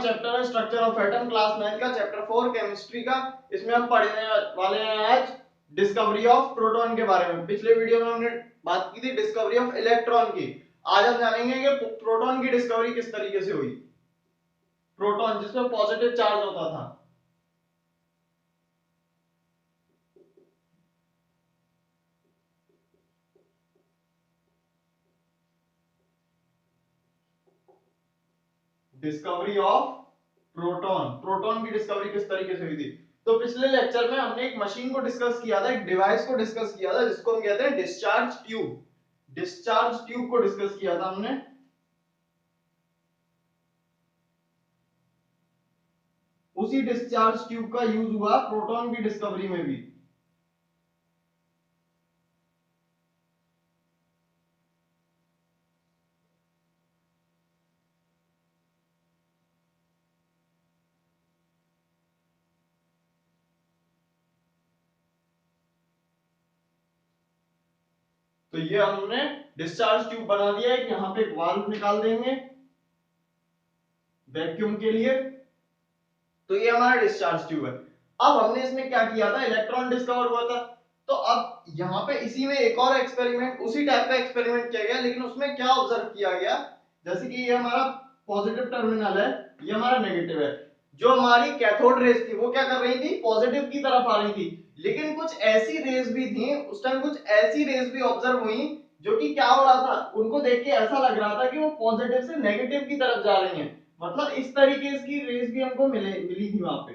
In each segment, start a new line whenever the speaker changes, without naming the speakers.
Chapter है structure of atom, class 9 का chapter 4 chemistry का। इसमें हम पढ़ने वाले हैं आज डिस्कवरी ऑफ प्रोटॉन के बारे में। पिछले वीडियो में हमने बात की थी डिस्कवरी ऑफ इलेक्ट्रॉन की। आज हम जानेंगे कि प्रोटॉन की डिस्कवरी किस तरीके से हुई। प्रोटॉन जिसमें पॉजिटिव चार्ज होता था। डिस्कवरी ऑफ प्रोटॉन, प्रोटॉन की डिस्कवरी किस तरीके से हुई थी। तो पिछले लेक्चर में हमने एक मशीन को डिस्कस किया था, एक डिवाइस को डिस्कस किया था जिसको हम कहते हैं डिस्चार्ज ट्यूब। डिस्चार्ज ट्यूब को डिस्कस किया था हमने। उसी डिस्चार्ज ट्यूब का यूज हुआ प्रोटॉन की डिस्कवरी में भी। तो ये हमने डिस्चार्ज ट्यूब बना दिया है। यहां पे एक वाल्व निकाल देंगे वैक्यूम के लिए। तो ये हमारा डिस्चार्ज ट्यूब है। अब हमने इसमें क्या किया था, इलेक्ट्रॉन डिस्कवर हुआ था। तो अब यहाँ पे इसी में एक और एक्सपेरिमेंट, उसी टाइप का एक्सपेरिमेंट किया गया, लेकिन उसमें क्या ऑब्जर्व किया गया, जैसे कि ये हमारा पॉजिटिव टर्मिनल है, ये हमारा नेगेटिव है। जो हमारी कैथोड रेज थी वो क्या कर रही थी, पॉजिटिव की तरफ आ रही थी। लेकिन कुछ ऐसी रेज भी थी उस टाइम, कुछ ऐसी रेज भी ऑब्जर्व हुई जो कि क्या हो रहा था, उनको देख के ऐसा लग रहा था कि वो पॉजिटिव से नेगेटिव की तरफ जा रही हैं। मतलब इस तरीके की रेज भी हमको मिली थी वहां पे।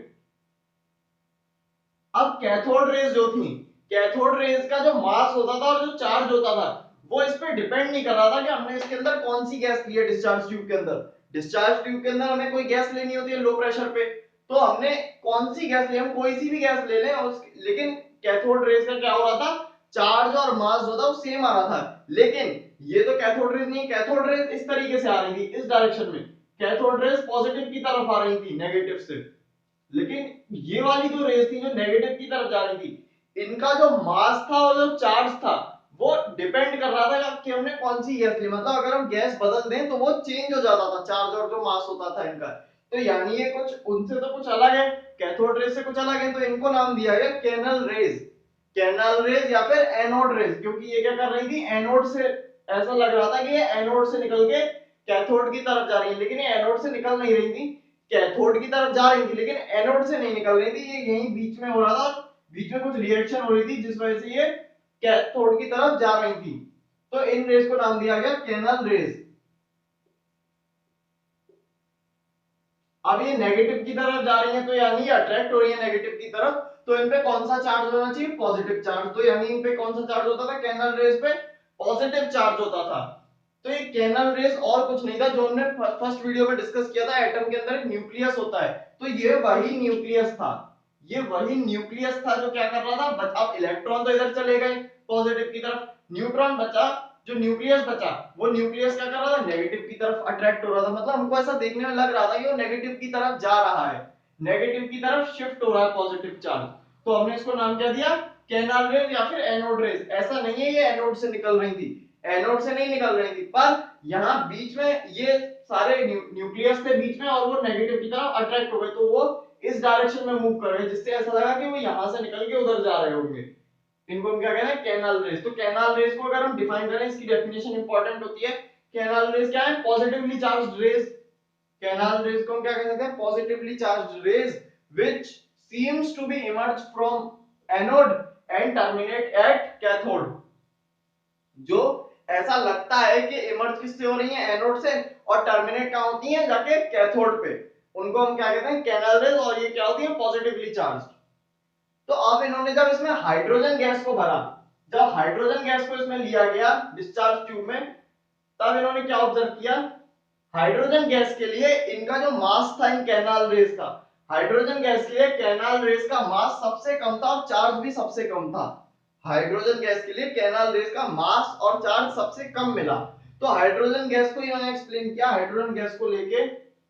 अब कैथोड रेज जो थी, कैथोड रेज का जो मास होता था और जो चार्ज होता था, वो इस पे डिपेंड नहीं कर रहा था कि हमने इसके अंदर कौन सी गैस ली है। डिस्चार्ज ट्यूब के अंदर, डिस्चार्ज ट्यूब के अंदर हमें कोई गैस लेनी होती है लो प्रेशर पे, तो हमने कौन सी गैस ली, हम कोई सी भी गैस ले लें लेकिन कैथोड रेज का क्या हो रहा था, चार्ज और मास जो था वो सेम आ रहा था। लेकिन ये तो कैथोड रेज नहीं, कैथोड रेज इस तरीके से आ रही थी, इस डायरेक्शन में। कैथोड रेज पॉजिटिव की तरफ आ रही थी नेगेटिव से। लेकिन ये वाली जो रेस थी जो नेगेटिव की तरफ जा रही थी, इनका जो मास था और जो चार्ज था वो डिपेंड कर रहा था कि हमने कौन सी गैस ली। मतलब अगर हम गैस बदल दें तो वो चेंज हो जाता था, चार्ज और जो मास होता था इनका। तो यानी ये कुछ उनसे तो कुछ अलग है, कैथोड रेस से कुछ अलग है, तो इनको नाम दिया गया कैनल रेज। कैनल रेज या फिर एनोड रेज, क्योंकि ये क्या कर रही थी, एनोड से, ऐसा लग रहा था कि ये एनोड से निकल के कैथोड की तरफ जा रही है, लेकिन ये एनोड से निकल नहीं रही थी, कैथोड की तरफ जा रही थी, लेकिन एनोड से नहीं निकल रही थी। ये यहीं बीच में हो रहा था, बीच में कुछ रिएक्शन हो रही थी जिस वजह से ये कैथोड की तरफ जा रही थी। तो इन रेस को नाम दिया गया कैनल रेस। अब ये नेगेटिव की तरफ जा रही है तो यानी ये अट्रैक्ट हो रही है नेगेटिव की तरफ, तो इन पे कौन सा चार्ज होना चाहिए, पॉजिटिव चार्ज। तो यानी इन पे कौन सा चार्ज होता था, कैनल रेस पे पॉजिटिव चार्ज होता था। तो ये कैनल रेस और कुछ नहीं था, जो हमने फर्स्ट वीडियो में डिस्कस किया था, एटम के अंदर एक न्यूक्लियस होता है, तो ये वही न्यूक्लियस था। ये वही न्यूक्लियस था जो क्या कर रहा था, अब इलेक्ट्रॉन तो इधर चले गए पॉजिटिव की तरफ, न्यूट्रॉन बचा, जो न्यूक्लियस बचा वो न्यूक्लियस क्या कर रहा था, नेगेटिव की तरफ अट्रैक्ट हो रहा था। मतलब हमको ऐसा देखने में लग रहा था कि वो नेगेटिव की तरफ जा रहा है, नेगेटिव की तरफ शिफ्ट हो रहा है पॉजिटिव चार्ज। तो हमने इसको नाम क्या दिया, कैनल रेज या फिर एनोड रेज। ऐसा नहीं है ये एनोड से निकल रही थी, एनोड से नहीं निकल रही थी, पर यहाँ बीच में ये सारे न्यूक्लियस थे बीच में और वो नेगेटिव की तरफ अट्रैक्ट हो गए, तो वो इस डायरेक्शन में मूव कर रहे हैं, जिससे ऐसा लगा कि वो यहां से निकल के उधर जा रहे होंगे। इनको हम क्या कहते हैं, कैनल रेस। तो कैनल रेस को अगर हम डिफाइन करें, इसकी डेफिनेशन इंपॉर्टेंट होती है। कैनल रेस क्या है, positively charged rays. Canal rays को हम क्या कहते हैं, positively charged rays which seems to be emerge from anode and terminate at cathode. जो ऐसा लगता है कि इमर्ज किससे हो रही है, एनोड से, और टर्मिनेट कहां होती है, जाके कैथोड पे। उनको हम क्या कहते हैं, कैनल रेस, और ये क्या होती है, पॉजिटिवली चार्ज्ड। तो अब इन्होंने जब इसमें हाइड्रोजन गैस को भरा, जब हाइड्रोजन गैस को इसमें लिया गया डिस्चार्ज ट्यूब में, तब इन्होंने क्या ऑब्जर्व किया, हाइड्रोजन गैस के लिए इनका जो मास था इन कैनाल रेस का, हाइड्रोजन गैस के लिए कैनाल रेस का मास सबसे कम था और चार्ज भी सबसे कम था। हाइड्रोजन गैस के लिए कैनाल रेस का मास और चार्ज सबसे कम मिला। तो हाइड्रोजन गैस को इन्होंने एक्सप्लेन किया, हाइड्रोजन गैस को लेके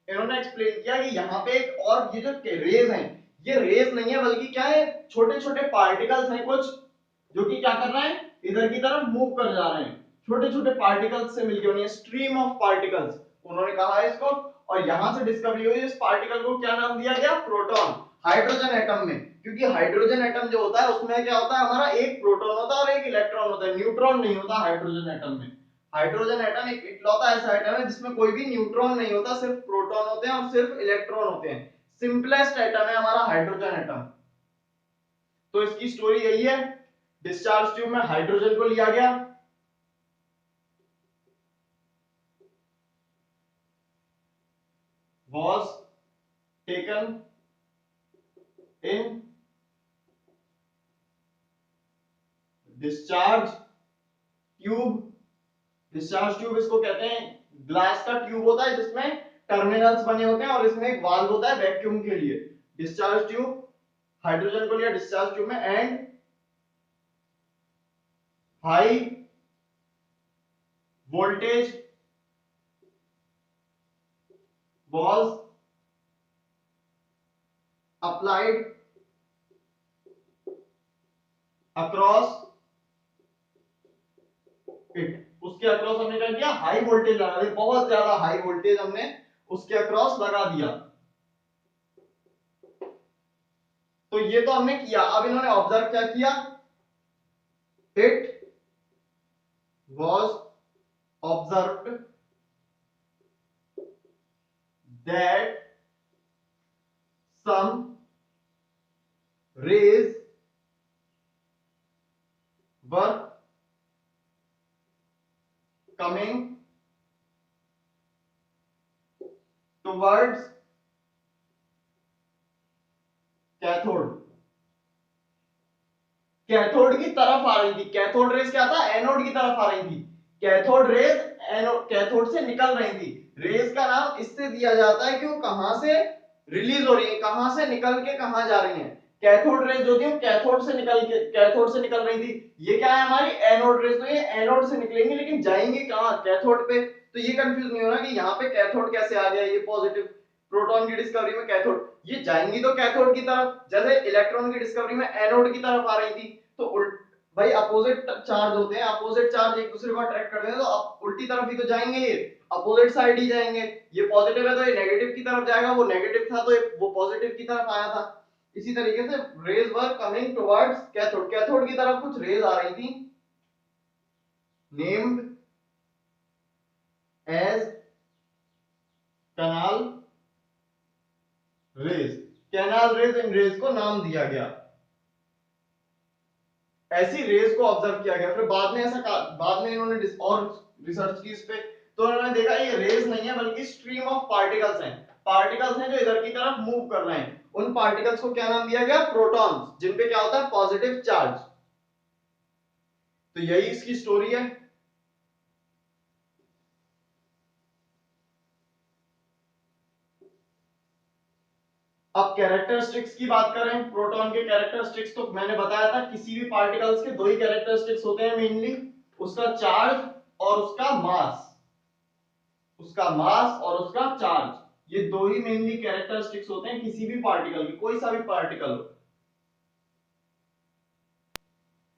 इन्होंने एक्सप्लेन किया कि यहाँ पे एक और ये जो रेज हैं, ये रेज नहीं है बल्कि क्या है, छोटे छोटे पार्टिकल्स हैं कुछ, जो कि क्या कर रहे हैं, इधर की तरफ मूव कर जा रहे हैं, छोटे छोटे पार्टिकल्स से मिलके बनी है, स्ट्रीम ऑफ पार्टिकल्स उन्होंने कहा है इसको। और यहां से डिस्कवरी हुई, इस पार्टिकल को क्या नाम दिया गया, प्रोटॉन। हाइड्रोजन एटम में, क्योंकि हाइड्रोजन एटम जो होता है उसमें क्या होता है, हमारा एक प्रोटॉन होता है और एक इलेक्ट्रॉन होता है, न्यूट्रॉन नहीं होता हाइड्रोजन एटम में। हाइड्रोजन एटम एक इकलौता ऐसा एटम है जिसमें कोई भी न्यूट्रॉन नहीं होता, सिर्फ प्रोटॉन होते हैं और सिर्फ इलेक्ट्रॉन होते हैं। सिंपलेस्ट एटम है हमारा हाइड्रोजन एटम। तो इसकी स्टोरी यही है, डिस्चार्ज ट्यूब में हाइड्रोजन को लिया गया, was taken in discharge tube. Discharge tube इसको कहते हैं, ग्लास का ट्यूब होता है जिसमें टर्मिनल्स बने होते हैं और इसमें एक वाल्व होता है वैक्यूम के लिए। डिस्चार्ज ट्यूब, हाइड्रोजन को लिया डिस्चार्ज ट्यूब में, and high voltage was applied across it। उसके अक्रॉस हमने क्या किया, हाई वोल्टेज लगा दी, बहुत ज्यादा हाई वोल्टेज हमने उसके अक्रॉस लगा दिया। तो ये तो हमने किया। अब इन्होंने ऑब्जर्व क्या किया, it was observed that some rays were coming towards cathode. Cathode की तरफ आ रही थी, कैथोड रेज क्या था, एनोड की तरफ आ रही थी। कैथोड रेज एनोड, कैथोड से निकल रही थी। रेज का नाम इससे दिया जाता है कि वो कहां से रिलीज हो रही है, कहां से निकल के कहां जा रही है। कैथोड रेज जो थी वो कैथोड से निकल रही थी। ये क्या है, हमारी एनोड रेज। तो ये एनोड से निकलेंगी लेकिन जाएंगे कहां, कैथोड पे। तो ये कंफ्यूज नहीं होना कि यहाँ पे कैथोड कैसे आ गया, ये पॉजिटिव प्रोटॉन की डिस्कवरी में कैथोड, ये जाएंगी तो कैथोड की तरफ, जैसे इलेक्ट्रॉन की डिस्कवरी में एनोड की तरफ आ रही थी। तो भाई अपोजिट चार्ज होते हैं, अपोजिट चार्ज एक दूसरे को अट्रैक्ट करते हैं, तो उल्टी तरफ ही तो जाएंगे, ये अपोजिट साइड ही जाएंगे। ये पॉजिटिव है तो ये नेगेटिव की तरफ जाएगा, वो नेगेटिव था तो वो पॉजिटिव की तरफ आया था। इसी तरीके से rays were coming towards cathode, cathode की तरफ कुछ रेज आ रही थी, named as canal rays. Canal rays, इन रेज को नाम दिया गया, ऐसी रेज को ऑब्जर्व किया गया। फिर बाद में बाद में इन्होंने और रिसर्च की इस पे, तो उन्होंने देखा ये रेज नहीं है बल्कि स्ट्रीम ऑफ पार्टिकल्स हैं। पार्टिकल्स हैं जो इधर की तरफ मूव कर रहे हैं। उन पार्टिकल्स को क्या नाम दिया गया, प्रोटॉन्स, जिन पे क्या होता है, पॉजिटिव चार्ज। तो यही इसकी स्टोरी है। अब कैरेक्टरिस्टिक्स की बात करें, प्रोटॉन के कैरेक्टरिस्टिक्स, तो मैंने बताया था किसी भी पार्टिकल्स के दो ही कैरेक्टरिस्टिक्स होते हैं मेनली, उसका चार्ज और उसका मास। उसका मास और उसका चार्ज, ये दो ही मेनली कैरेक्टरिस्टिक्स होते हैं किसी भी पार्टिकल की, कोई सा भी पार्टिकल हो।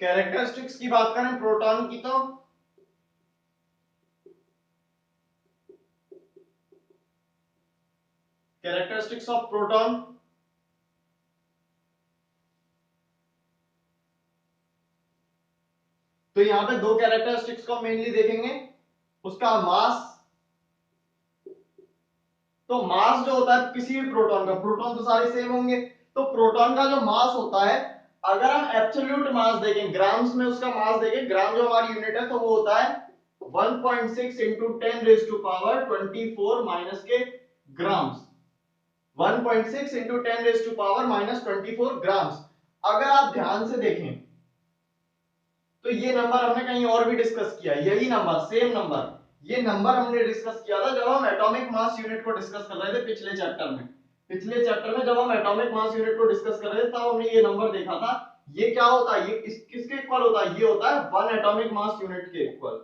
कैरेक्टरिस्टिक्स की बात करें प्रोटॉन की, तो कैरेक्टरिस्टिक्स ऑफ प्रोटॉन, तो यहां पे दो कैरेक्टरिस्टिक्स को मेनली देखेंगे, उसका मास। तो मास जो होता है किसी भी प्रोटॉन का, प्रोटॉन तो सारे सेम होंगे, तो प्रोटॉन का जो मास होता है, अगर हम एब्सोल्यूट मास देखें, ग्राम्स में उसका मास देखें, ग्राम जो हमारी यूनिट है, तो वो होता है 1.6 into 10 raised to power 24 minus के grams. 1.6 into 10 raised to power minus 24 grams. अगर आप ध्यान से देखें तो ये नंबर हमने कहीं और भी डिस्कस किया, यही नंबर, सेम नंबर, ये नंबर हमने डिस्कस किया था जब हम एटॉमिक मास यूनिट को डिस्कस कर रहे थे पिछले चैप्टर में। पिछले चैप्टर में जब हम एटॉमिक मास यूनिट को डिस्कस कर रहे थे तब हमने ये नंबर देखा था। ये क्या होता है, ये किसके इक्वल होता है, ये होता है 1 एटॉमिक मास यूनिट के इक्वल,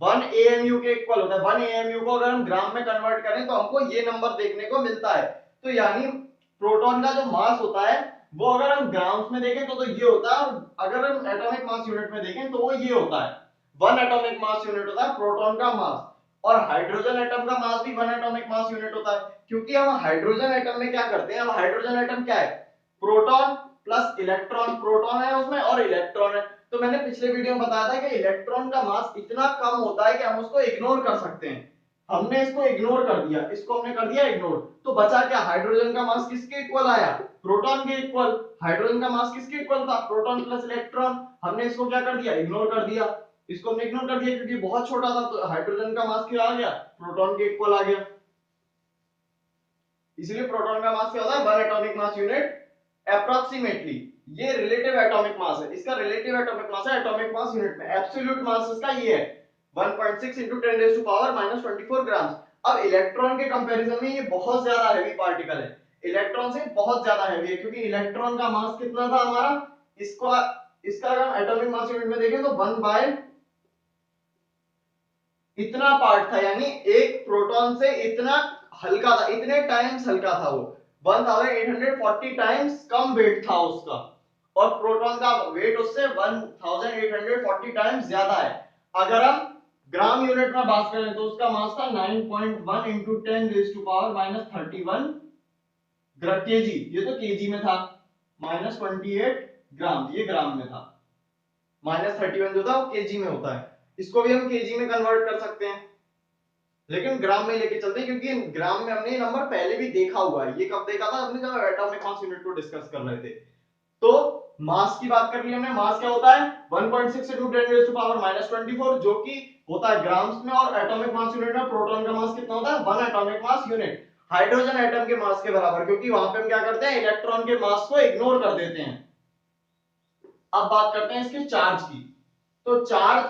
1 AMU के इक्वल होता है। 1 AMU को अगर हम ग्राम में कन्वर्ट करें तो हमको ये नंबर देखने को मिलता है। तो यानी प्रोटॉन का जो मास होता है वो अगर हम ग्राम्स में देखें तो ये होता है, अगर हम एटॉमिक मास यूनिट में देखें तो वो ये होता है, 1 एटॉमिक मास यूनिट होता है प्रोटॉन का मास। और हाइड्रोजन एटम का मास भी 1 एटॉमिक मास यूनिट होता है, क्योंकि हम हाइड्रोजन एटम में क्या करते हैं, अब हाइड्रोजन एटम क्या है, प्रोटॉन प्लस इलेक्ट्रॉन, प्रोटॉन है उसमें और इलेक्ट्रॉन है। तो मैंने पिछले वीडियो में बताया था कि इलेक्ट्रॉन का मास इतना कम होता है कि हम उसको इग्नोर कर सकते हैं, हमने इसको इग्नोर कर दिया, इसको हमने कर दिया इग्नोर, तो बचा क्या, हाइड्रोजन का मास किसके इक्वल आया, प्रोटॉन के इक्वल। हाइड्रोजन का मास किसके इक्वल था, प्रोटॉन प्लस इलेक्ट्रॉन, हमने इसको क्या कर दिया, इग्नोर कर दिया, इसको हमने इग्नोर कर दिया क्योंकि बहुत छोटा था, तो हाइड्रोजन का मास क्या आ गया, प्रोटॉन के इक्वल आ गया। इसलिए प्रोटॉन का मास क्या होता है, 1 एटॉमिक मास यूनिट अप्रोक्सीमेटली। ये रिलेटिव एटॉमिक मास है, इसका रिलेटिव एटॉमिक मास है एटॉमिक मास यूनिट में, एब्सोल्यूट मास इसका ये है 1.6 into 10 raised to power minus 24 ग्राम। अब इलेक्ट्रॉन के कंपैरिजन में ये बहुत ज्यादा हैवी पार्टिकल है, इलेक्ट्रॉन से बहुत ज्यादा हैवी है, क्योंकि इलेक्ट्रॉन का मास कितना था हमारा, इसको इसका अगर हम एटॉमिक मास यूनिट में देखें तो 1 बाय इतना पार्ट था, यानी एक प्रोटॉन से इतना हल्का था, इतने टाइम्स हल्का था वो, 1840 टाइम्स कम वेट था उसका, और प्रोटॉन का वेट उससे 1840 टाइम्स ज्यादा है। अगर हम ग्राम यूनिट में बात करें तो उसका मास था 9.1 into 10 raised to power minus 31 KG, ये तो केजी में था, माइनस 28 ग्राम, ये ग्राम में था, माइनस 31 जो था वो केजी में होता है, इसको भी हम केजी में कन्वर्ट कर सकते हैं, लेकिन ग्राम में लेके चलते हैं क्योंकि ग्राम में हमने ये नंबर पहले भी देखा हुआ है, ये कब देखा था हमने, जब एटॉमिक मास यूनिट को डिस्कस कर रहे थे। तो मास की बात कर ली हमने, मास क्या होता है 1.6 into 10 raised to power minus 24, जो कि होता है ग्राम्स में, और एटॉमिक मास यूनिट में प्रोटॉन का मास कितना होता है, 1 atomic mass unit, hydrogen atom के मास के बराबर, क्योंकि वहां पे हम क्या करते हैं, इलेक्ट्रॉन के मास को इग्नोर कर देते हैं। अब बात करते हैं इसके चार्ज की। तो चार्ज,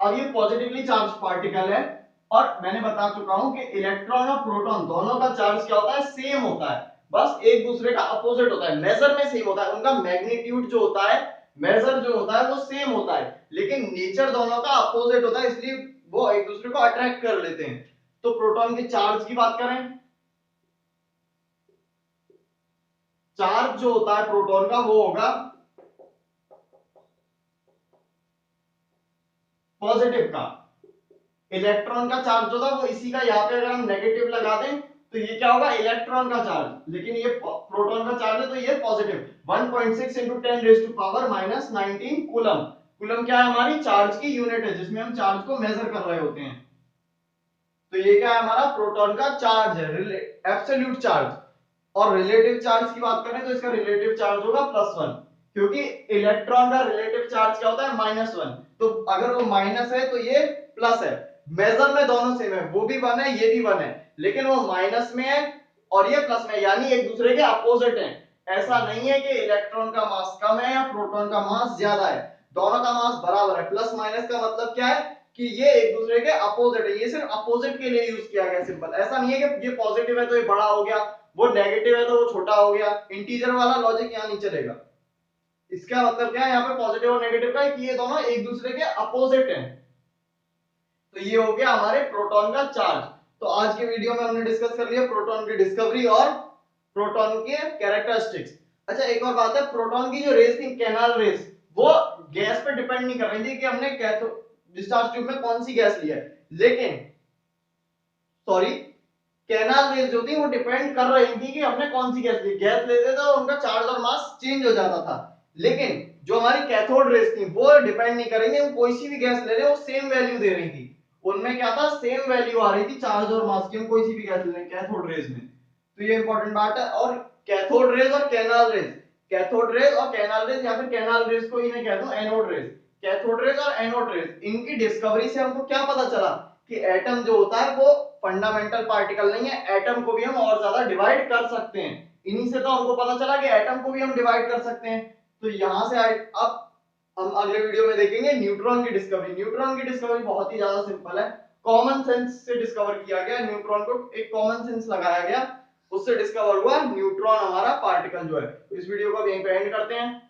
अब ये पॉजिटिवली चार्ज पार्टिकल है, और मैंने बता चुका हूं कि इलेक्ट्रॉन और प्रोटॉन दोनों का चार्ज क्या होता है, सेम होता है, बस एक दूसरे का अपोजिट होता है, मेजर में सेम होता है, उनका मैग्नीट्यूड जो होता है, मेजर जो होता है वो सेम होता है, लेकिन नेचर दोनों का अपोजिट होता है, इसलिए वो एक दूसरे को अट्रैक्ट कर लेते हैं। तो प्रोटॉन के चार्ज की बात करें, चार्ज जो होता है प्रोटॉन का वो होगा पॉजिटिव का, इलेक्ट्रॉन का चार्ज जो था वो इसी का, यहाँ पे अगर हम नेगेटिव लगा दें तो ये क्या होगा, इलेक्ट्रॉन का चार्ज, लेकिन ये प्रोटॉन का चार्ज है तो ये positive 1.6 into 10 raised to power minus 19 coulomb. Coulomb क्या है, हमारी चार्ज की यूनिट है जिसमें हम चार्ज को मेजर कर रहे होते हैं। तो ये क्या है, हमारा प्रोटॉन का चार्ज है, एब्सोल्यूट चार्ज। और रिलेटिव चार्ज की बात करें तो इसका रिलेटिव चार्ज होगा +1, क्योंकि इलेक्ट्रॉन का रिलेटिव चार्ज क्या होता है, -1, तो अगर वो माइनस है तो ये प्लस है, मेजर में दोनों सेम है, वो भी 1 है ये भी 1 है, लेकिन वो माइनस में है और ये प्लस में, यानी एक दूसरे के अपोजिट हैं। ऐसा नहीं है कि इलेक्ट्रॉन का मास कम है या प्रोटॉन का मास ज्यादा है, दोनों का मास बराबर है। प्लस माइनस का मतलब क्या है कि ये एक दूसरे के अपोजिट है, ये सिर्फ अपोजिट के लिए यूज किया गया सिंबल, ऐसा नहीं है कि ये पॉजिटिव है तो ये बड़ा हो गया, वो नेगेटिव है तो वो छोटा हो गया, इंटीजर वाला लॉजिक यहाँ नहीं चलेगा। इसका मतलब क्या है यहाँ पे पॉजिटिव और नेगेटिव का, कि ये दोनों एक दूसरे के अपोजिट हैं। तो ये हो गया हमारे प्रोटॉन का चार्ज। तो आज के वीडियो में हमने डिस्कस कर लिया प्रोटॉन की डिस्कवरी और प्रोटॉन के कैरेक्टरिस्टिक्स। अच्छा एक और बात है, प्रोटॉन की जो रेस थी कैनाल रेस, वो गैस पे डिपेंड नहीं कर रही थी कि हमने डिस्चार्ज ट्यूब में कौन सी गैस ली है, लेकिन सॉरी कैनाल रेस जो थी वो डिपेंड कर रही थी कि हमने कौन सी गैस ली, गैस लेते थे तो उनका चार्ज और मास चेंज हो जाता था, लेकिन जो हमारी कैथोड रेस थी वो डिपेंड नहीं करेंगे, हम कोई सी भी गैस ले रहे वो सेम वैल्यू दे रही थी, उनमें क्या था, सेम वैल्यू आ रही थी चार्ज और मास की, हम कोई सी भी गैस ले रहे कैथोड रेस में। तो ये इंपॉर्टेंट बात है। और कैथोड रेस और कैनाल रेस, कैथोड रेस और कैनाल रेस, या फिर कैनाल रेस को ही मैं कहता हूं एनोड रेस, कैथोड रेस और एनोड रेस, इनकी डिस्कवरी से हमको क्या पता चला कि एटम जो होता है वो फंडामेंटल पार्टिकल नहीं है, एटम को भी हम और ज्यादा डिवाइड कर सकते हैं। इन्हीं से तो हमको पता चला कि एटम को भी हम डिवाइड कर सकते हैं। तो यहां से अब हम अगले वीडियो में देखेंगे न्यूट्रॉन की डिस्कवरी। न्यूट्रॉन की डिस्कवरी बहुत ही ज्यादा सिंपल है, कॉमन सेंस से डिस्कवर किया गया, न्यूट्रॉन को एक कॉमन सेंस लगाया गया, उससे डिस्कवर हुआ न्यूट्रॉन हमारा पार्टिकल जो है। इस वीडियो को अब यहीं पे एंड करते हैं।